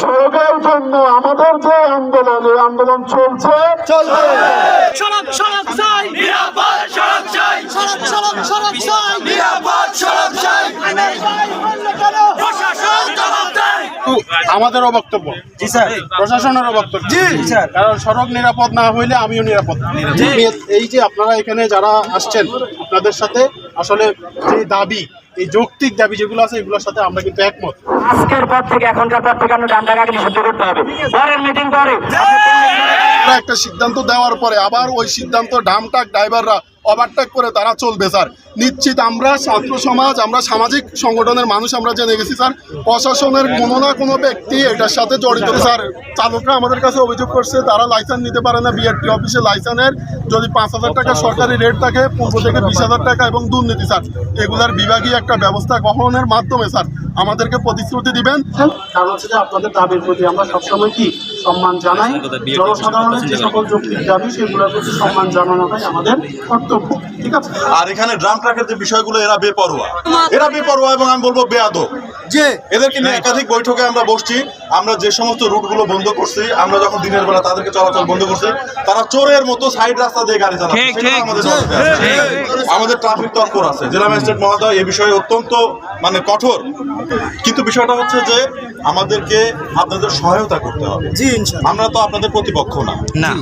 সড়কের জন্য আমাদের যে আন্দোলন, এই আন্দোলন চলছে। সড়ক সড়ক চাই, নিরাপদ সড়ক চাই, সড়ক সড়ক সড়ক চাই, নিরাপদ সড়ক চাই। প্রশাসন জবাব দেয়। আমাদেরও বক্তব্য, জি স্যার, প্রশাসনেরও বক্তব্য, জি স্যার, কারণ সড়ক নিরাপদ না হইলে আমিও নিরাপদ না। এই যে আপনারা এখানে যারা আসছেন, আপনাদের সাথে আসলে যে দাবি, এই যৌক্তিক দাবি যেগুলো আছে, এগুলোর সাথে আমরা কিন্তু একমত। আজকের পর থেকে, এখনকার পর থেকে আমরা ডান্ডাকে নিষিদ্ধ করতে হবে। পরের মিটিং করে একটা সিদ্ধান্ত দেওয়ার পরে আবার ওই সিদ্ধান্ত ডামটাক ড্রাইভাররা ওভারটেক করে তারা চলবে স্যার। নিশ্চিত আমরা ছাত্র সমাজ, আমরা সামাজিক সংগঠনের মানুষ আমরা জেনে গেছি স্যার, প্রশাসনের কোনো না কোনো ব্যক্তি এটার সাথে জড়িত স্যার। চালকরা আমাদের কাছে অভিযোগ করছে তারা লাইসেন্স নিতে পারে না। বিআরটি অফিসে লাইসেন্সের যদি ৫,০০০ টাকা সরকারি রেট থাকে, ১৫ থেকে ২০,০০০ টাকা এবং দুর্নীতি স্যার। এগুলার বিভাগীয় একটা ব্যবস্থা গ্রহণের মাধ্যমে স্যার আমাদেরকে প্রতিশ্রুতি দিবেন। কারণ হচ্ছে যে আপনাদের দাবির প্রতি আমরা সবসময় কি সম্মান জানাই। জনসাধারণের যে সকল যৌক্তিক দাবি সেগুলোর প্রতি সম্মান জানানোটাই আমাদের কর্তব্য, ঠিক আছে। আর এখানে ড্রাম ট্রাকের যে বিষয়গুলো, এরা বেপরোয়া এবং আমি বলবো বেয়াদব। যে এদেরকে নিয়ে একাধিক বৈঠকে আমরা বসছি। আমরা যে সমস্ত রুটগুলো বন্ধ করছি, আমরা যখন দিনের বেলা তাদেরকে চলাচল বন্ধ করছি, তারা চোরের মতো সাইড রাস্তা দিয়ে গাড়ি চালাচ্ছে। আমাদের ট্রাফিক তৎপর আছে, জেলা ম্যাজিস্ট্রেট মহোদয় এ বিষয়ে অত্যন্ত কঠোর। কিন্তু বিষয়টা হচ্ছে যে আমাদেরকে আপনাদের সহায়তা করতে হবে। জি, আমরা তো আপনাদের প্রতিপক্ষ না।